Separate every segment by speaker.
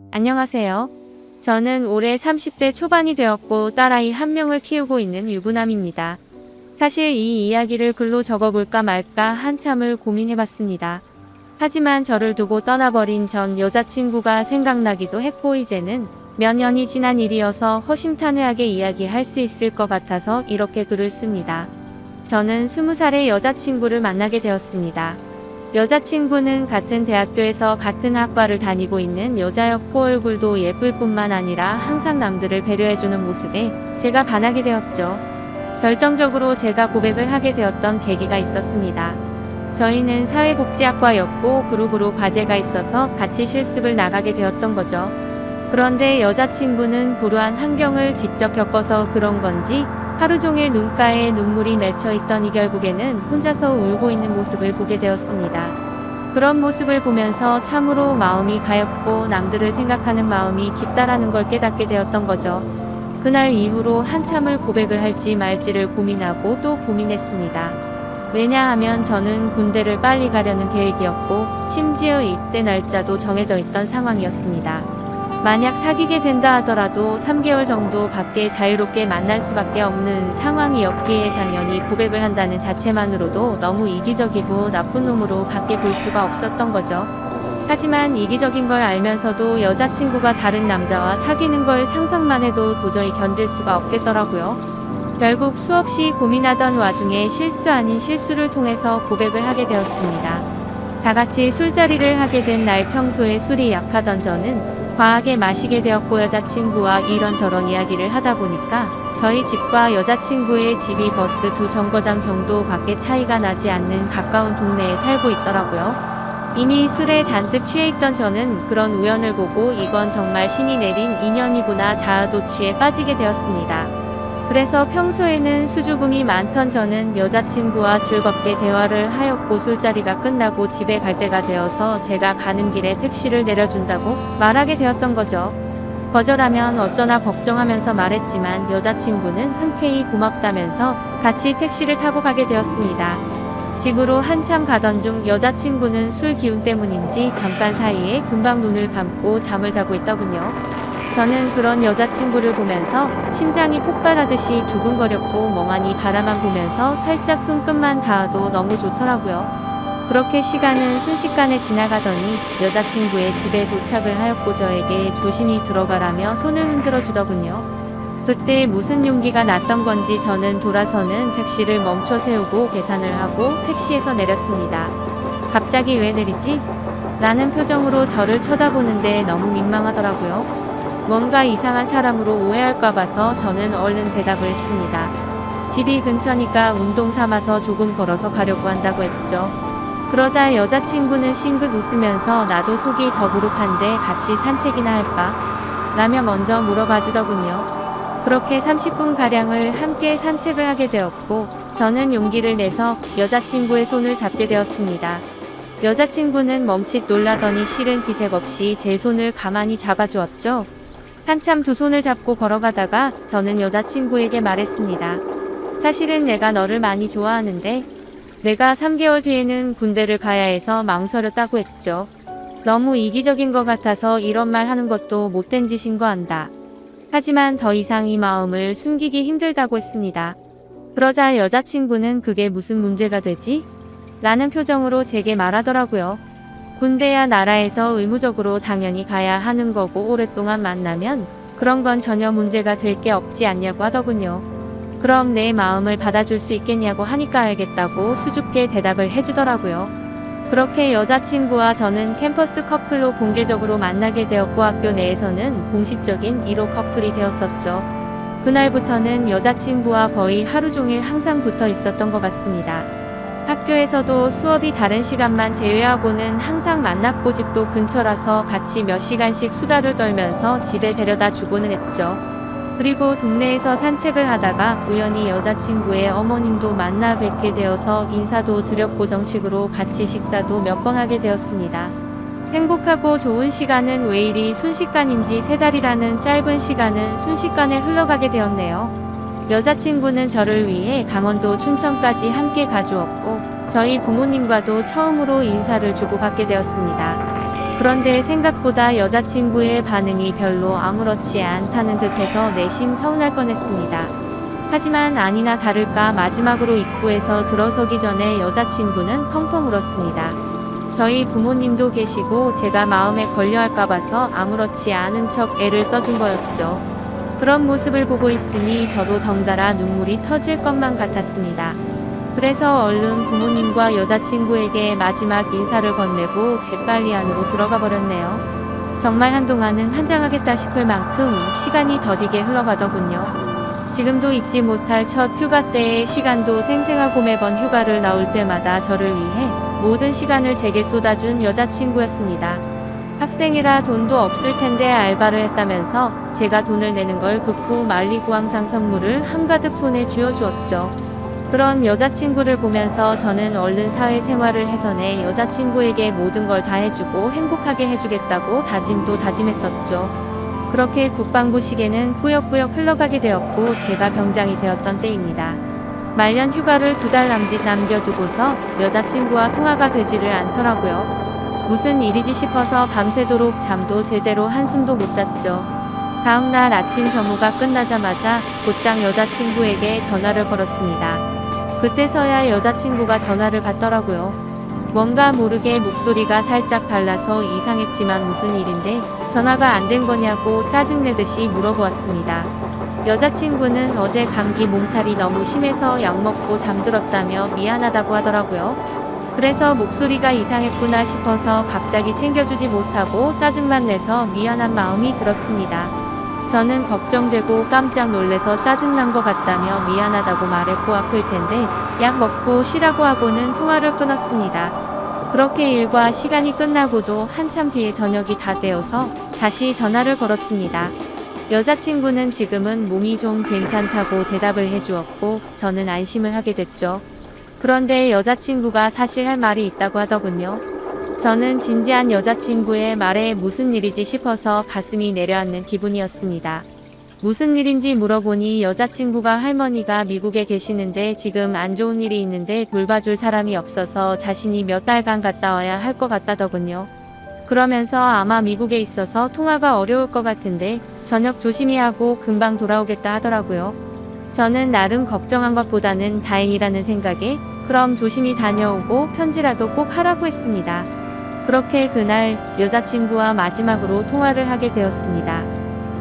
Speaker 1: 안녕하세요. 저는 올해 30대 초반이 되었고 딸아이 한 명을 키우고 있는 유부남입니다. 사실 이 이야기를 글로 적어볼까 말까 한참을 고민해봤습니다. 하지만 저를 두고 떠나버린 전 여자친구가 생각나기도 했고 이제는 몇 년이 지난 일이어서 허심탄회하게 이야기할 수 있을 것 같아서 이렇게 글을 씁니다. 저는 20살의 여자친구를 만나게 되었습니다. 여자친구는 같은 대학교에서 같은 학과를 다니고 있는 여자였고 얼굴도 예쁠 뿐만 아니라 항상 남들을 배려해주는 모습에 제가 반하게 되었죠. 결정적으로 제가 고백을 하게 되었던 계기가 있었습니다. 저희는 사회복지학과였고 그룹으로 과제가 있어서 같이 실습을 나가게 되었던 거죠. 그런데 여자친구는 불우한 환경을 직접 겪어서 그런 건지 하루 종일 눈가에 눈물이 맺혀 있더니 결국에는 혼자서 울고 있는 모습을 보게 되었습니다. 그런 모습을 보면서 참으로 마음이 가엽고 남들을 생각하는 마음이 깊다라는 걸 깨닫게 되었던 거죠. 그날 이후로 한참을 고백을 할지 말지를 고민하고 또 고민했습니다. 왜냐하면 저는 군대를 빨리 가려는 계획이었고 심지어 입대 날짜도 정해져 있던 상황이었습니다. 만약 사귀게 된다 하더라도 3개월 정도 밖에 자유롭게 만날 수밖에 없는 상황이었기에 당연히 고백을 한다는 자체만으로도 너무 이기적이고 나쁜 놈으로 밖에 볼 수가 없었던 거죠. 하지만 이기적인 걸 알면서도 여자친구가 다른 남자와 사귀는 걸 상상만 해도 도저히 견딜 수가 없겠더라고요. 결국 수없이 고민하던 와중에 실수 아닌 실수를 통해서 고백을 하게 되었습니다. 다 같이 술자리를 하게 된 날 평소에 술이 약하던 저는 과하게 마시게 되었고 여자친구와 이런저런 이야기를 하다 보니까 저희 집과 여자친구의 집이 버스 2정거장 정도밖에 차이가 나지 않는 가까운 동네에 살고 있더라고요. 이미 술에 잔뜩 취해 있던 저는 그런 우연을 보고 이건 정말 신이 내린 인연이구나 자아도취에 빠지게 되었습니다. 그래서 평소에는 수줍음이 많던 저는 여자친구와 즐겁게 대화를 하였고 술자리가 끝나고 집에 갈 때가 되어서 제가 가는 길에 택시를 내려준다고 말하게 되었던 거죠. 거절하면 어쩌나 걱정하면서 말했지만 여자친구는 흔쾌히 고맙다면서 같이 택시를 타고 가게 되었습니다. 집으로 한참 가던 중 여자친구는 술 기운 때문인지 잠깐 사이에 금방 눈을 감고 잠을 자고 있더군요. 저는 그런 여자친구를 보면서 심장이 폭발하듯이 두근거렸고 멍하니 바라만 보면서 살짝 손끝만 닿아도 너무 좋더라고요. 그렇게 시간은 순식간에 지나가더니 여자친구의 집에 도착을 하였고 저에게 조심히 들어가라며 손을 흔들어 주더군요. 그때 무슨 용기가 났던 건지 저는 돌아서는 택시를 멈춰 세우고 계산을 하고 택시에서 내렸습니다. 갑자기 왜 내리지? 라는 표정으로 저를 쳐다보는데 너무 민망하더라고요. 뭔가 이상한 사람으로 오해할까 봐서 저는 얼른 대답을 했습니다. 집이 근처니까 운동 삼아서 조금 걸어서 가려고 한다고 했죠. 그러자 여자친구는 싱긋 웃으면서 나도 속이 더부룩한데 같이 산책이나 할까? 라며 먼저 물어봐 주더군요. 그렇게 30분가량을 함께 산책을 하게 되었고 저는 용기를 내서 여자친구의 손을 잡게 되었습니다. 여자친구는 멈칫 놀라더니 실은 기색 없이 제 손을 가만히 잡아주었죠. 한참 두 손을 잡고 걸어가다가 저는 여자친구에게 말했습니다. 사실은 내가 너를 많이 좋아하는데 내가 3개월 뒤에는 군대를 가야 해서 망설였다고 했죠. 너무 이기적인 것 같아서 이런 말 하는 것도 못된 짓인 거 안다. 하지만 더 이상 이 마음을 숨기기 힘들다고 했습니다. 그러자 여자친구는 그게 무슨 문제가 되지? 라는 표정으로 제게 말하더라고요. 군대야 나라에서 의무적으로 당연히 가야 하는 거고 오랫동안 만나면 그런 건 전혀 문제가 될 게 없지 않냐고 하더군요. 그럼 내 마음을 받아줄 수 있겠냐고 하니까 알겠다고 수줍게 대답을 해주더라고요. 그렇게 여자친구와 저는 캠퍼스 커플로 공개적으로 만나게 되었고 학교 내에서는 공식적인 1호 커플이 되었었죠. 그날부터는 여자친구와 거의 하루 종일 항상 붙어 있었던 것 같습니다. 학교에서도 수업이 다른 시간만 제외하고는 항상 만났고 집도 근처라서 같이 몇 시간씩 수다를 떨면서 집에 데려다 주고는 했죠. 그리고 동네에서 산책을 하다가 우연히 여자친구의 어머님도 만나 뵙게 되어서 인사도 드렸고 정식으로 같이 식사도 몇 번 하게 되었습니다. 행복하고 좋은 시간은 왜 이리 순식간인지 3달이라는 짧은 시간은 순식간에 흘러가게 되었네요. 여자친구는 저를 위해 강원도 춘천까지 함께 가주었고 저희 부모님과도 처음으로 인사를 주고받게 되었습니다. 그런데 생각보다 여자친구의 반응이 별로 아무렇지 않다는 듯해서 내심 서운할 뻔했습니다. 하지만 아니나 다를까 마지막으로 입구에서 들어서기 전에 여자친구는 펑펑 울었습니다. 저희 부모님도 계시고 제가 마음에 걸려할까 봐서 아무렇지 않은 척 애를 써준 거였죠. 그런 모습을 보고 있으니 저도 덩달아 눈물이 터질 것만 같았습니다. 그래서 얼른 부모님과 여자친구에게 마지막 인사를 건네고 재빨리 안으로 들어가 버렸네요. 정말 한동안은 환장하겠다 싶을 만큼 시간이 더디게 흘러가더군요. 지금도 잊지 못할 첫 휴가 때의 시간도 생생하고 매번 휴가를 나올 때마다 저를 위해 모든 시간을 제게 쏟아준 여자친구였습니다. 학생이라 돈도 없을 텐데 알바를 했다면서 제가 돈을 내는 걸 긋고 말리고 항상 선물을 한가득 손에 쥐어주었죠. 그런 여자친구를 보면서 저는 얼른 사회생활을 해서 내 여자친구에게 모든 걸 다 해주고 행복하게 해주겠다고 다짐도 다짐했었죠. 그렇게 국방부 시계는 꾸역꾸역 흘러가게 되었고 제가 병장이 되었던 때입니다. 말년 휴가를 2달 남짓 남겨두고서 여자친구와 통화가 되지를 않더라고요. 무슨 일이지 싶어서 밤새도록 잠도 제대로 한숨도 못 잤죠. 다음날 아침 점호가 끝나자마자 곧장 여자친구에게 전화를 걸었습니다. 그때서야 여자친구가 전화를 받더라고요. 뭔가 모르게 목소리가 살짝 달라서 이상했지만 무슨 일인데 전화가 안 된 거냐고 짜증내듯이 물어보았습니다. 여자친구는 어제 감기 몸살이 너무 심해서 약 먹고 잠들었다며 미안하다고 하더라고요. 그래서 목소리가 이상했구나 싶어서 갑자기 챙겨주지 못하고 짜증만 내서 미안한 마음이 들었습니다. 저는 걱정되고 깜짝 놀래서 짜증난 것 같다며 미안하다고 말해 코 아플 텐데 약 먹고 쉬라고 하고는 통화를 끊었습니다. 그렇게 일과 시간이 끝나고도 한참 뒤에 저녁이 다 되어서 다시 전화를 걸었습니다. 여자친구는 지금은 몸이 좀 괜찮다고 대답을 해주었고 저는 안심을 하게 됐죠. 그런데 여자친구가 사실 할 말이 있다고 하더군요. 저는 진지한 여자친구의 말에 무슨 일이지 싶어서 가슴이 내려앉는 기분이었습니다. 무슨 일인지 물어보니 여자친구가 할머니가 미국에 계시는데 지금 안 좋은 일이 있는데 돌봐줄 사람이 없어서 자신이 몇 달간 갔다 와야 할 것 같다더군요. 그러면서 아마 미국에 있어서 통화가 어려울 것 같은데 저녁 조심히 하고 금방 돌아오겠다 하더라고요. 저는 나름 걱정한 것보다는 다행이라는 생각에 그럼 조심히 다녀오고 편지라도 꼭 하라고 했습니다. 그렇게 그날 여자친구와 마지막으로 통화를 하게 되었습니다.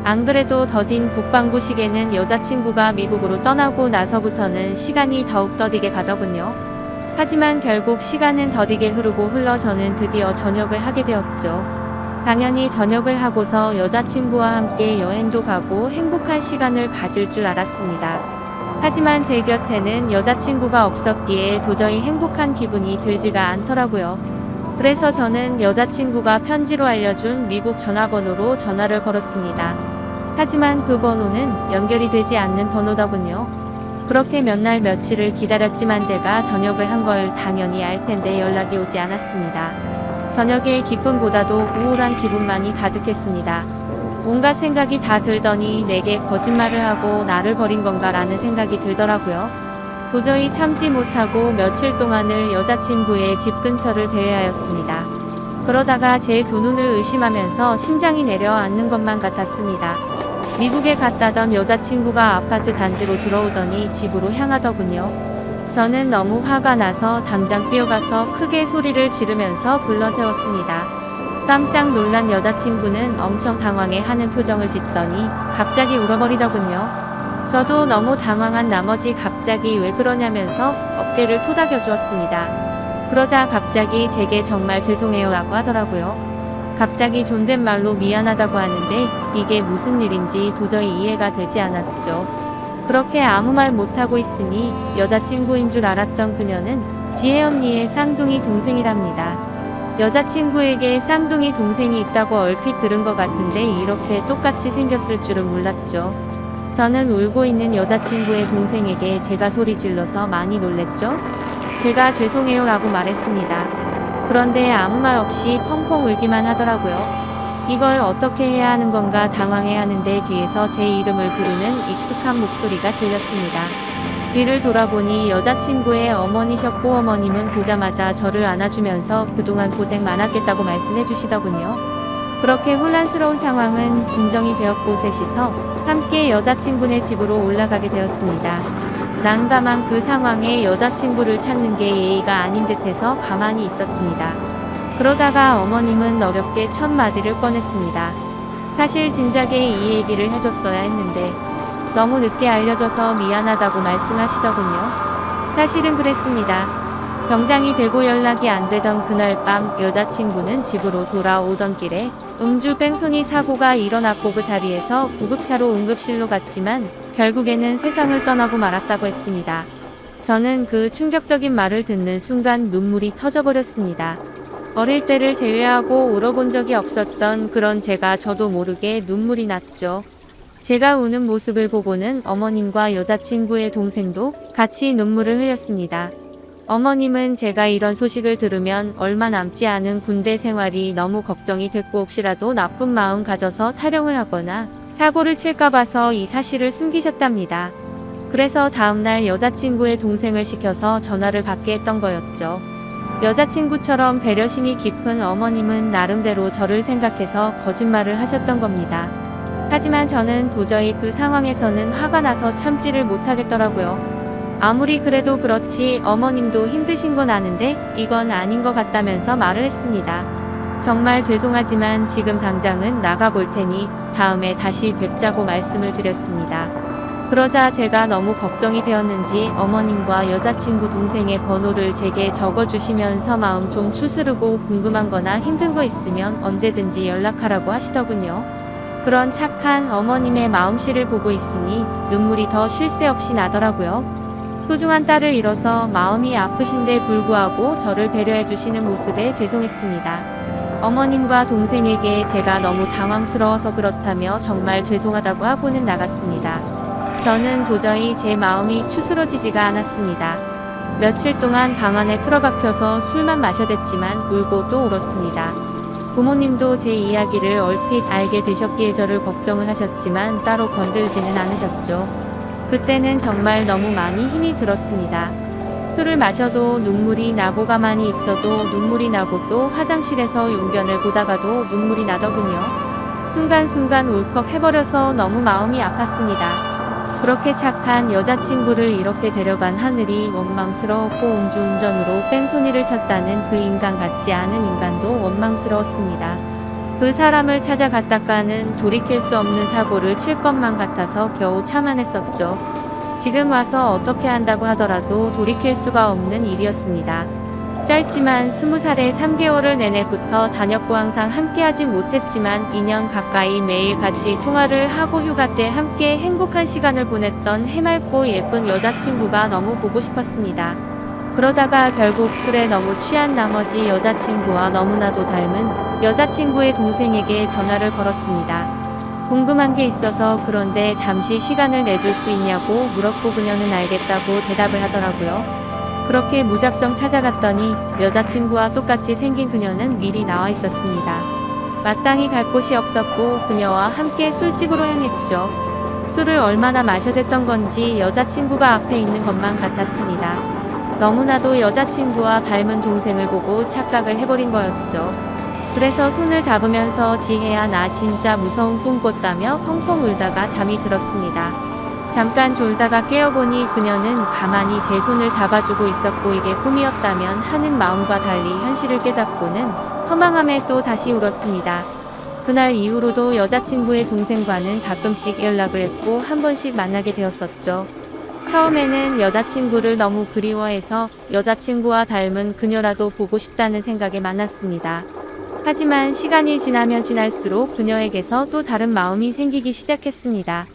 Speaker 1: 안 그래도 더딘 국방부 시계는 여자친구가 미국으로 떠나고 나서부터는 시간이 더욱 더디게 가더군요. 하지만 결국 시간은 더디게 흐르고 흘러 저는 드디어 전역을 하게 되었죠. 당연히 전역을 하고서 여자친구와 함께 여행도 가고 행복한 시간을 가질 줄 알았습니다. 하지만 제 곁에는 여자친구가 없었기에 도저히 행복한 기분이 들지가 않더라고요. 그래서 저는 여자친구가 편지로 알려준 미국 전화번호로 전화를 걸었습니다. 하지만 그 번호는 연결이 되지 않는 번호더군요. 그렇게 몇 날 며칠을 기다렸지만 제가 전역을 한 걸 당연히 알 텐데 연락이 오지 않았습니다. 저녁의 기쁨보다도 우울한 기분만이 가득했습니다. 온갖 생각이 다 들더니 내게 거짓말을 하고 나를 버린 건가 라는 생각이 들더라고요. 도저히 참지 못하고 며칠 동안을 여자친구의 집 근처를 배회하였습니다. 그러다가 제 두 눈을 의심하면서 심장이 내려앉는 것만 같았습니다. 미국에 갔다던 여자친구가 아파트 단지로 들어오더니 집으로 향하더군요. 저는 너무 화가 나서 당장 뛰어가서 크게 소리를 지르면서 불러세웠습니다. 깜짝 놀란 여자친구는 엄청 당황해 하는 표정을 짓더니 갑자기 울어버리더군요. 저도 너무 당황한 나머지 갑자기 왜 그러냐면서 어깨를 토닥여 주었습니다. 그러자 갑자기 제게 정말 죄송해요 라고 하더라고요. 갑자기 존댓말로 미안하다고 하는데 이게 무슨 일인지 도저히 이해가 되지 않았죠. 그렇게 아무 말 못하고 있으니 여자친구인 줄 알았던 그녀는 지혜 언니의 쌍둥이 동생이랍니다. 여자친구에게 쌍둥이 동생이 있다고 얼핏 들은 것 같은데 이렇게 똑같이 생겼을 줄은 몰랐죠. 저는 울고 있는 여자친구의 동생에게 제가 소리 질러서 많이 놀랬죠. 제가 죄송해요 라고 말했습니다. 그런데 아무 말 없이 펑펑 울기만 하더라고요. 이걸 어떻게 해야 하는 건가 당황해 하는데 뒤에서 제 이름을 부르는 익숙한 목소리가 들렸습니다. 뒤를 돌아보니 여자친구의 어머니셨고 어머님은 보자마자 저를 안아주면서 그동안 고생 많았겠다고 말씀해 주시더군요. 그렇게 혼란스러운 상황은 진정이 되었고 셋이서 함께 여자친구네 집으로 올라가게 되었습니다. 난감한 그 상황에 여자친구를 찾는 게 예의가 아닌 듯해서 가만히 있었습니다. 그러다가 어머님은 어렵게 첫 마디를 꺼냈습니다. 사실 진작에 이 얘기를 해줬어야 했는데 너무 늦게 알려줘서 미안하다고 말씀하시더군요. 사실은 그랬습니다. 병장이 되고 연락이 안 되던 그날 밤 여자친구는 집으로 돌아오던 길에 음주 뺑소니 사고가 일어났고 그 자리에서 구급차로 응급실로 갔지만 결국에는 세상을 떠나고 말았다고 했습니다. 저는 그 충격적인 말을 듣는 순간 눈물이 터져버렸습니다. 어릴 때를 제외하고 울어본 적이 없었던 그런 제가 저도 모르게 눈물이 났죠. 제가 우는 모습을 보고는 어머님과 여자친구의 동생도 같이 눈물을 흘렸습니다. 어머님은 제가 이런 소식을 들으면 얼마 남지 않은 군대 생활이 너무 걱정이 됐고 혹시라도 나쁜 마음 가져서 타령을 하거나 사고를 칠까 봐서 이 사실을 숨기셨답니다. 그래서 다음날 여자친구의 동생을 시켜서 전화를 받게 했던 거였죠. 여자친구처럼 배려심이 깊은 어머님은 나름대로 저를 생각해서 거짓말을 하셨던 겁니다. 하지만 저는 도저히 그 상황에서는 화가 나서 참지를 못하겠더라고요. 아무리 그래도 그렇지 어머님도 힘드신 건 아는데 이건 아닌 것 같다면서 말을 했습니다. 정말 죄송하지만 지금 당장은 나가볼 테니 다음에 다시 뵙자고 말씀을 드렸습니다. 그러자 제가 너무 걱정이 되었는지 어머님과 여자친구 동생의 번호를 제게 적어주시면서 마음 좀 추스르고 궁금한 거나 힘든 거 있으면 언제든지 연락하라고 하시더군요. 그런 착한 어머님의 마음씨를 보고 있으니 눈물이 더 쉴 새 없이 나더라고요. 소중한 딸을 잃어서 마음이 아프신데 불구하고 저를 배려해 주시는 모습에 죄송했습니다. 어머님과 동생에게 제가 너무 당황스러워서 그렇다며 정말 죄송하다고 하고는 나갔습니다. 저는 도저히 제 마음이 추스러지지가 않았습니다. 며칠 동안 방 안에 틀어박혀서 술만 마셔댔지만 울고 또 울었습니다. 부모님도 제 이야기를 얼핏 알게 되셨기에 저를 걱정을 하셨지만 따로 건들지는 않으셨죠. 그때는 정말 너무 많이 힘이 들었습니다. 술을 마셔도 눈물이 나고 가만히 있어도 눈물이 나고 또 화장실에서 용변을 보다가도 눈물이 나더군요. 순간순간 울컥 해버려서 너무 마음이 아팠습니다. 그렇게 착한 여자친구를 이렇게 데려간 하늘이 원망스러웠고 음주운전으로 뺑소니를 쳤다는 그 인간 같지 않은 인간도 원망스러웠습니다. 그 사람을 찾아갔다가는 돌이킬 수 없는 사고를 칠 것만 같아서 겨우 참아냈었죠. 지금 와서 어떻게 한다고 하더라도 돌이킬 수가 없는 일이었습니다. 짧지만 20살에 3개월을 내내부터 다녔고 항상 함께하진 못했지만 2년 가까이 매일 같이 통화를 하고 휴가 때 함께 행복한 시간을 보냈던 해맑고 예쁜 여자친구가 너무 보고 싶었습니다. 그러다가 결국 술에 너무 취한 나머지 여자친구와 너무나도 닮은 여자친구의 동생에게 전화를 걸었습니다. 궁금한 게 있어서 그런데 잠시 시간을 내줄 수 있냐고 물었고 그녀는 알겠다고 대답을 하더라고요. 그렇게 무작정 찾아갔더니 여자친구와 똑같이 생긴 그녀는 미리 나와 있었습니다. 마땅히 갈 곳이 없었고 그녀와 함께 술집으로 향했죠. 술을 얼마나 마셔댔던 건지 여자친구가 앞에 있는 것만 같았습니다. 너무나도 여자친구와 닮은 동생을 보고 착각을 해버린 거였죠. 그래서 손을 잡으면서 지혜야 나 진짜 무서운 꿈 꿨다며 펑펑 울다가 잠이 들었습니다. 잠깐 졸다가 깨어보니 그녀는 가만히 제 손을 잡아주고 있었고 이게 꿈이었다면 하는 마음과 달리 현실을 깨닫고는 허망함에 또 다시 울었습니다. 그날 이후로도 여자친구의 동생과는 가끔씩 연락을 했고 한 번씩 만나게 되었었죠. 처음에는 여자친구를 너무 그리워해서 여자친구와 닮은 그녀라도 보고 싶다는 생각에 많았습니다. 하지만 시간이 지나면 지날수록 그녀에게서 또 다른 마음이 생기기 시작했습니다.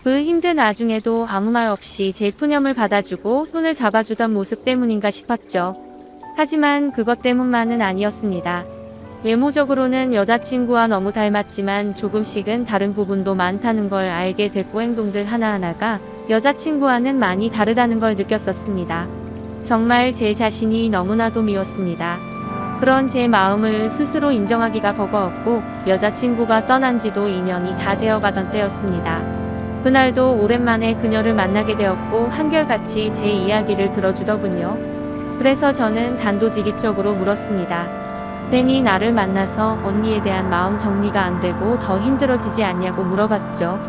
Speaker 1: 그 힘든 와중에도 아무 말 없이 제 푸념을 받아주고 손을 잡아주던 모습 때문인가 싶었죠. 하지만 그것 때문만은 아니었습니다. 외모적으로는 여자친구와 너무 닮았지만 조금씩은 다른 부분도 많다는 걸 알게 됐고 행동들 하나하나가 여자친구와는 많이 다르다는 걸 느꼈었습니다. 정말 제 자신이 너무나도 미웠습니다. 그런 제 마음을 스스로 인정하기가 버거웠고 여자친구가 떠난 지도 2년이 다 되어가던 때였습니다. 그날도 오랜만에 그녀를 만나게 되었고 한결같이 제 이야기를 들어주더군요. 그래서 저는 단도직입적으로 물었습니다. 괜히 나를 만나서 언니에 대한 마음 정리가 안 되고 더 힘들어지지 않냐고 물어봤죠.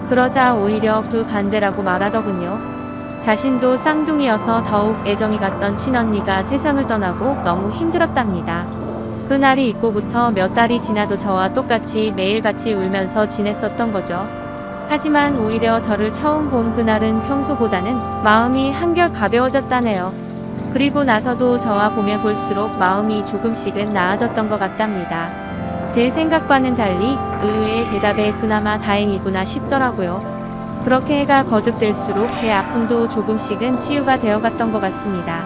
Speaker 1: 그러자 오히려 그 반대라고 말하더군요. 자신도 쌍둥이여서 더욱 애정이 갔던 친언니가 세상을 떠나고 너무 힘들었답니다. 그날이 있고부터 몇 달이 지나도 저와 똑같이 매일같이 울면서 지냈었던 거죠. 하지만 오히려 저를 처음 본 그날은 평소보다는 마음이 한결 가벼워졌다네요. 그리고 나서도 저와 보면 볼수록 마음이 조금씩은 나아졌던 것 같답니다. 제 생각과는 달리 의외의 대답에 그나마 다행이구나 싶더라고요. 그렇게 해가 거듭될수록 제 아픔도 조금씩은 치유가 되어갔던 것 같습니다.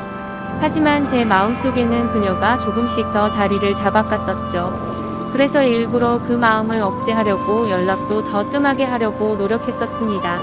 Speaker 1: 하지만 제 마음속에는 그녀가 조금씩 더 자리를 잡아갔었죠. 그래서 일부러 그 마음을 억제하려고 연락도 더 뜸하게 하려고 노력했었습니다.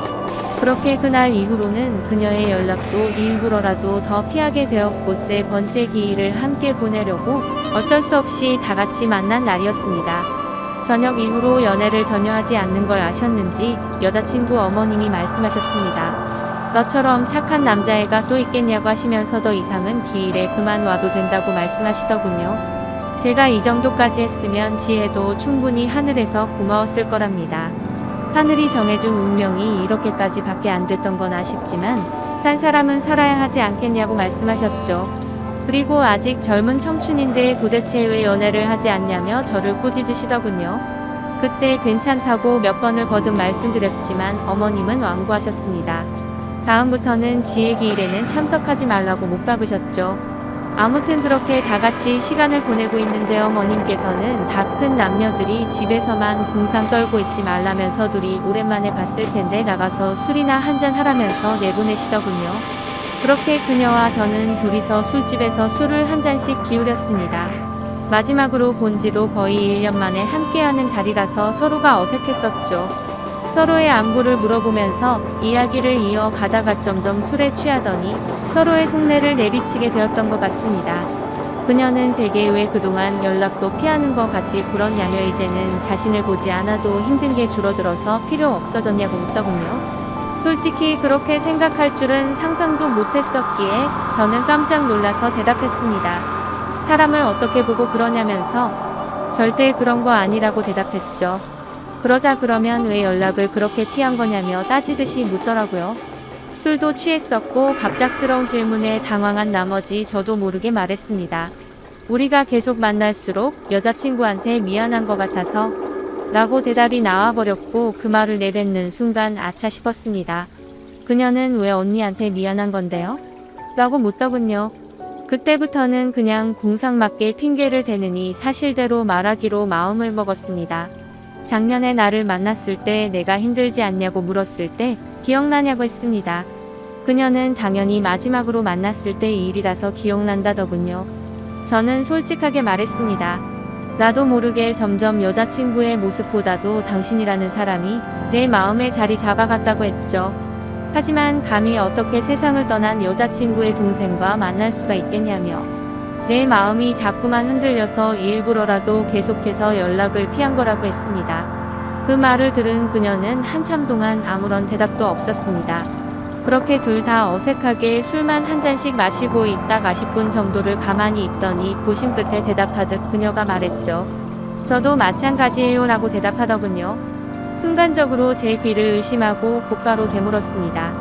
Speaker 1: 그렇게 그날 이후로는 그녀의 연락도 일부러라도 더 피하게 되었고 세 번째 기일을 함께 보내려고 어쩔 수 없이 다 같이 만난 날이었습니다. 저녁 이후로 연애를 전혀 하지 않는 걸 아셨는지 여자친구 어머님이 말씀하셨습니다. 너처럼 착한 남자애가 또 있겠냐고 하시면서 더 이상은 기일에 그만 와도 된다고 말씀하시더군요. 제가 이 정도까지 했으면 지혜도 충분히 하늘에서 고마웠을 거랍니다. 하늘이 정해준 운명이 이렇게까지 밖에 안 됐던 건 아쉽지만 산 사람은 살아야 하지 않겠냐고 말씀하셨죠. 그리고 아직 젊은 청춘인데 도대체 왜 연애를 하지 않냐며 저를 꾸짖으시더군요. 그때 괜찮다고 몇 번을 거듭 말씀드렸지만 어머님은 완고하셨습니다. 다음부터는 지혜 기일에는 참석하지 말라고 못 박으셨죠. 아무튼 그렇게 다 같이 시간을 보내고 있는데 어머님께서는 다 큰 남녀들이 집에서만 궁상 떨고 있지 말라면서 둘이 오랜만에 봤을 텐데 나가서 술이나 한잔 하라면서 내보내시더군요. 그렇게 그녀와 저는 둘이서 술집에서 술을 한 잔씩 기울였습니다. 마지막으로 본 지도 거의 1년 만에 함께하는 자리라서 서로가 어색했었죠. 서로의 안부를 물어보면서 이야기를 이어가다가 점점 술에 취하더니 서로의 속내를 내비치게 되었던 것 같습니다. 그녀는 제게 왜 그동안 연락도 피하는 것 같이 굴었냐며 이제는 자신을 보지 않아도 힘든 게 줄어들어서 필요 없어졌냐고 묻더군요. 솔직히 그렇게 생각할 줄은 상상도 못했었기에 저는 깜짝 놀라서 대답했습니다. 사람을 어떻게 보고 그러냐면서 절대 그런 거 아니라고 대답했죠. 그러자 그러면 왜 연락을 그렇게 피한 거냐며 따지듯이 묻더라고요. 술도 취했었고 갑작스러운 질문에 당황한 나머지 저도 모르게 말했습니다. 우리가 계속 만날수록 여자친구한테 미안한 것 같아서 라고 대답이 나와버렸고 그 말을 내뱉는 순간 아차 싶었습니다. 그녀는 왜 언니한테 미안한 건데요? 라고 묻더군요. 그때부터는 그냥 궁상맞게 핑계를 대느니 사실대로 말하기로 마음을 먹었습니다. 작년에 나를 만났을 때 내가 힘들지 않냐고 물었을 때 기억나냐고 했습니다. 그녀는 당연히 마지막으로 만났을 때 이 일이라서 기억난다더군요. 저는 솔직하게 말했습니다. 나도 모르게 점점 여자친구의 모습보다도 당신이라는 사람이 내 마음에 자리 잡아갔다고 했죠. 하지만 감히 어떻게 세상을 떠난 여자친구의 동생과 만날 수가 있겠냐며 내 마음이 자꾸만 흔들려서 일부러라도 계속해서 연락을 피한 거라고 했습니다. 그 말을 들은 그녀는 한참 동안 아무런 대답도 없었습니다. 그렇게 둘 다 어색하게 술만 한 잔씩 마시고 있다가 10분 정도를 가만히 있더니 고심 끝에 대답하듯 그녀가 말했죠. 저도 마찬가지예요 라고 대답하더군요. 순간적으로 제 귀를 의심하고 곧바로 되물었습니다.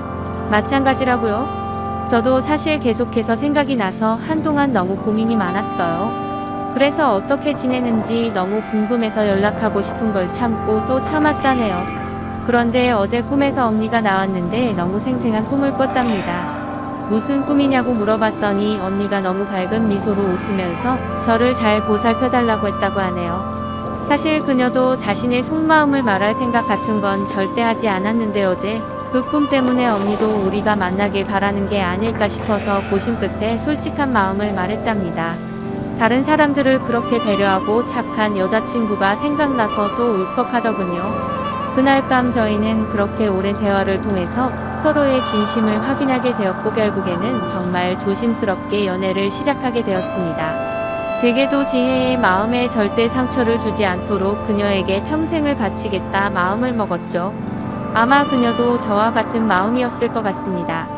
Speaker 1: 마찬가지라고요? 저도 사실 계속해서 생각이 나서 한동안 너무 고민이 많았어요. 그래서 어떻게 지내는지 너무 궁금해서 연락하고 싶은 걸 참고 또 참았다네요. 그런데 어제 꿈에서 언니가 나왔는데 너무 생생한 꿈을 꿨답니다. 무슨 꿈이냐고 물어봤더니 언니가 너무 밝은 미소로 웃으면서 저를 잘 보살펴달라고 했다고 하네요. 사실 그녀도 자신의 속마음을 말할 생각 같은 건 절대 하지 않았는데 어제 그 꿈 때문에 언니도 우리가 만나길 바라는 게 아닐까 싶어서 고심 끝에 솔직한 마음을 말했답니다. 다른 사람들을 그렇게 배려하고 착한 여자친구가 생각나서 또 울컥하더군요. 그날 밤 저희는 그렇게 오랜 대화를 통해서 서로의 진심을 확인하게 되었고 결국에는 정말 조심스럽게 연애를 시작하게 되었습니다. 제게도 지혜의 마음에 절대 상처를 주지 않도록 그녀에게 평생을 바치겠다 마음을 먹었죠. 아마 그녀도 저와 같은 마음이었을 것 같습니다.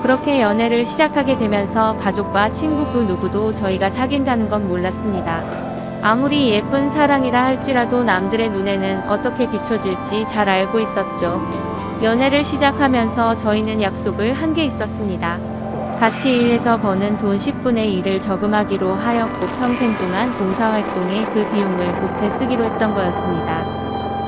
Speaker 1: 그렇게 연애를 시작하게 되면서 가족과 친구 그 누구도 저희가 사귄다는 건 몰랐습니다. 아무리 예쁜 사랑이라 할지라도 남들의 눈에는 어떻게 비춰질지 잘 알고 있었죠. 연애를 시작하면서 저희는 약속을 한 게 있었습니다. 같이 일해서 버는 돈 10분의 1을 저금하기로 하였고 평생 동안 봉사활동에 그 비용을 보태 쓰기로 했던 거였습니다.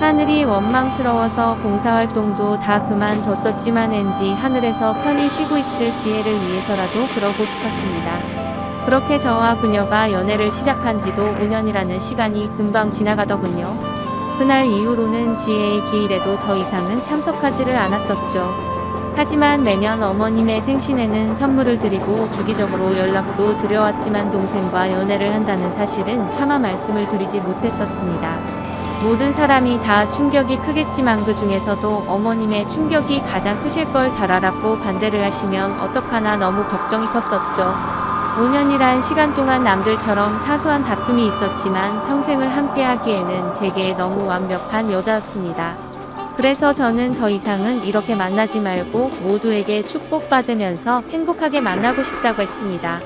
Speaker 1: 하늘이 원망스러워서 봉사활동도 다 그만뒀었지만 왠지 하늘에서 편히 쉬고 있을 지혜를 위해서라도 그러고 싶었습니다. 그렇게 저와 그녀가 연애를 시작한 지도 5년이라는 시간이 금방 지나가더군요. 그날 이후로는 지혜의 기일에도 더 이상은 참석하지를 않았었죠. 하지만 매년 어머님의 생신에는 선물을 드리고 주기적으로 연락도 드려왔지만 동생과 연애를 한다는 사실은 차마 말씀을 드리지 못했었습니다. 모든 사람이 다 충격이 크겠지만 그 중에서도 어머님의 충격이 가장 크실 걸 잘 알았고 반대를 하시면 어떡하나 너무 걱정이 컸었죠. 5년이란 시간 동안 남들처럼 사소한 다툼이 있었지만 평생을 함께 하기에는 제게 너무 완벽한 여자였습니다. 그래서 저는 더 이상은 이렇게 만나지 말고 모두에게 축복받으면서 행복하게 만나고 싶다고 했습니다.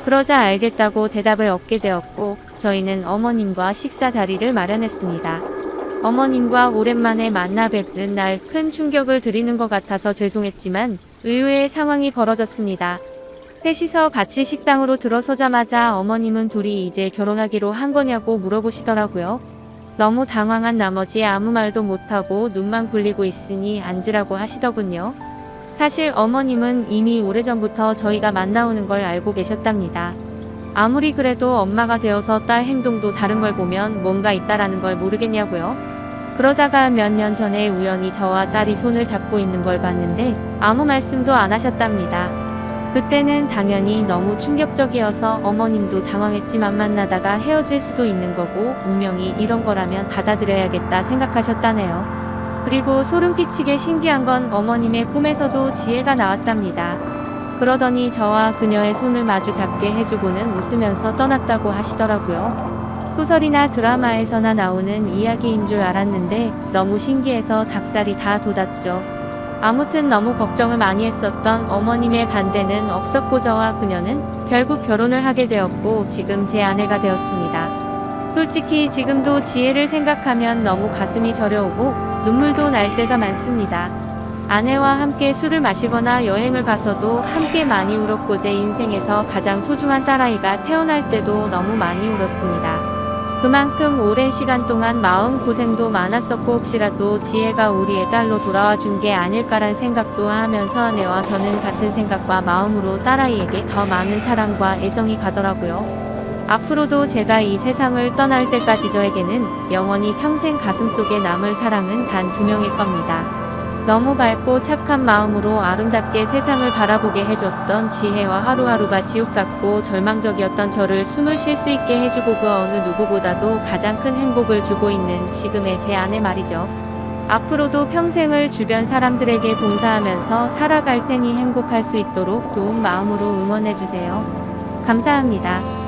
Speaker 1: 그러자 알겠다고 대답을 얻게 되었고 저희는 어머님과 식사 자리를 마련했습니다. 어머님과 오랜만에 만나 뵙는 날 큰 충격을 드리는 것 같아서 죄송했지만 의외의 상황이 벌어졌습니다. 셋이서 같이 식당으로 들어서자마자 어머님은 둘이 이제 결혼하기로 한 거냐고 물어보시더라고요. 너무 당황한 나머지 아무 말도 못하고 눈만 굴리고 있으니 앉으라고 하시더군요. 사실 어머님은 이미 오래전부터 저희가 만나오는 걸 알고 계셨답니다. 아무리 그래도 엄마가 되어서 딸 행동도 다른 걸 보면 뭔가 있다라는 걸 모르겠냐고요. 그러다가 몇 년 전에 우연히 저와 딸이 손을 잡고 있는 걸 봤는데 아무 말씀도 안 하셨답니다. 그때는 당연히 너무 충격적이어서 어머님도 당황했지만 만나다가 헤어질 수도 있는 거고 운명이 이런 거라면 받아들여야겠다 생각하셨다네요. 그리고 소름 끼치게 신기한 건 어머님의 꿈에서도 지혜가 나왔답니다. 그러더니 저와 그녀의 손을 마주 잡게 해주고는 웃으면서 떠났다고 하시더라고요. 소설이나 드라마에서나 나오는 이야기인 줄 알았는데 너무 신기해서 닭살이 다 돋았죠. 아무튼 너무 걱정을 많이 했었던 어머님의 반대는 없었고 저와 그녀는 결국 결혼을 하게 되었고 지금 제 아내가 되었습니다. 솔직히 지금도 지혜를 생각하면 너무 가슴이 저려오고 눈물도 날 때가 많습니다. 아내와 함께 술을 마시거나 여행을 가서도 함께 많이 울었고 제 인생에서 가장 소중한 딸아이가 태어날 때도 너무 많이 울었습니다. 그만큼 오랜 시간 동안 마음고생도 많았었고 혹시라도 지혜가 우리의 딸로 돌아와 준 게 아닐까란 생각도 하면서 아내와 저는 같은 생각과 마음으로 딸아이에게 더 많은 사랑과 애정이 가더라고요. 앞으로도 제가 이 세상을 떠날 때까지 저에게는 영원히 평생 가슴속에 남을 사랑은 단 2명일 겁니다. 너무 밝고 착한 마음으로 아름답게 세상을 바라보게 해줬던 지혜와 하루하루가 지옥 같고 절망적이었던 저를 숨을 쉴 수 있게 해주고 그 어느 누구보다도 가장 큰 행복을 주고 있는 지금의 제 아내 말이죠. 앞으로도 평생을 주변 사람들에게 봉사하면서 살아갈 테니 행복할 수 있도록 좋은 마음으로 응원해주세요. 감사합니다.